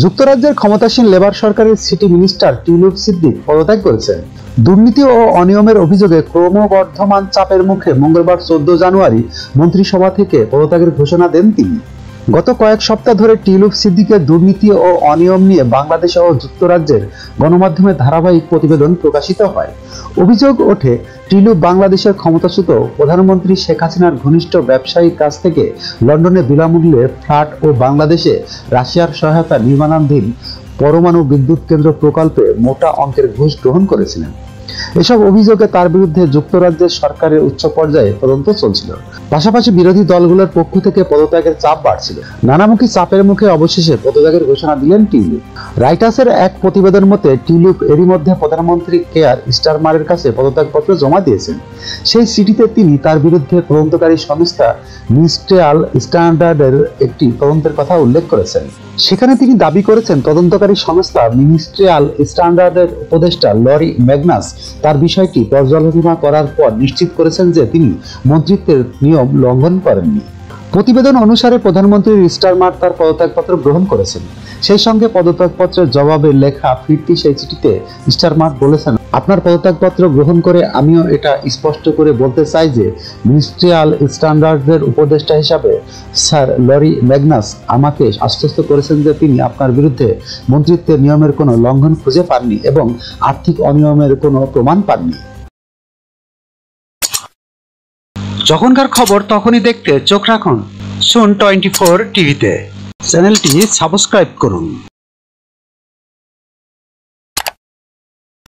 যুক্তরাজ্যের ক্ষমতাসীন লেবার সরকারের সিটি মিনিস্টার টিউলিপ সিদ্দিক পদত্যাগ করেছেন। দুর্নীতি ও অনিয়মের অভিযোগে ক্রমবর্ধমান চাপের মুখে মঙ্গলবার 14 জানুয়ারি মন্ত্রিসভা থেকে পদত্যাগের ঘোষণা দেন তিনি। গত কয়েক সপ্তাহ ধরে টিউলিপ সিদ্দিকের দুর্নীতি ও অনিয়ম নিয়ে বাংলাদেশ ও যুক্তরাজ্যের গণমাধ্যমে ধারাবাহিক প্রতিবেদন প্রকাশিত হয়। অভিযোগ ওঠে, টিউলিপ বাংলাদেশের ক্ষমতাচ্যুত প্রধানমন্ত্রী শেখ হাসিনার ঘনিষ্ঠ ব্যবসায়ীর কাছ থেকে লন্ডনে বিনামূল্যে ফ্ল্যাট ও বাংলাদেশে রাশিয়ার সহায়তা নির্মাণাধীন পরমাণু বিদ্যুৎ কেন্দ্র প্রকল্পে মোটা অঙ্কের ঘুষ গ্রহণ করেছিলেন। এসব অভিযোগে তার বিরুদ্ধে যুক্তরাজ্যের সরকারের উচ্চ পর্যায়ে তদন্ত চলছিল। পাশাপাশি বিরোধী দলগুলোর পক্ষ থেকে পদত্যাগের চাপ বাড়ছিল। নানামুখী চাপের মুখে অবশেষে পদত্যাগের ঘোষণা দিলেন টিউলিপ। রাইটার্সের এক প্রতিবেদন মতে, টিউলিপ এরই মধ্যে প্রধানমন্ত্রী কেয়ার স্টারমারের কাছে পদত্যাগপত্র জমা দিয়েছেন। সেই চিঠিতে তিনি তার বিরুদ্ধে তদন্তকারী সংস্থা মিনিস্ট্রিয়াল স্ট্যান্ডার্ডের একটি তদন্তের কথা উল্লেখ করেছেন। সেখানে তিনি দাবি করেছেন, তদন্তকারী সংস্থা মিনিস্ট্রিয়াল স্ট্যান্ডার্ডের উপদেষ্টা লরি ম্যাগনাস তার বিষয়টি পর্যালোচনা করার পর নিশ্চিত করেছেন যে তিনি মন্ত্রিত্বের নিয়ম লঙ্ঘন করেননি। প্রতিবেদন অনুসারে প্রধানমন্ত্রী স্টারমার তার পদত্যাগপত্র গ্রহণ করেছেন। সেই সঙ্গে পদত্যাগপত্রের জবাবে লেখা ফিরতি সেই চিঠিতে স্টারমার বলেছেন, আপনার পদত্যাগপত্র গ্রহণ করে আমিও এটা স্পষ্ট করে বলতে চাই যে মিনিস্ট্রিয়াল স্ট্যান্ডার্ডের উপদেষ্টা হিসাবে স্যার লরি ম্যাগনাস আমাকে আশ্বস্ত করেছেন যে তিনি আপনার বিরুদ্ধে মন্ত্রিত্বের নিয়মের কোনো লঙ্ঘন খুঁজে পাননি এবং আর্থিক অনিয়মের কোনো প্রমাণ পাননি। যখনকার খবর তখনই দেখতে চোখ রাখুন সুন 24 টিভিতে। চ্যানেলটি সাবস্ক্রাইব করুন।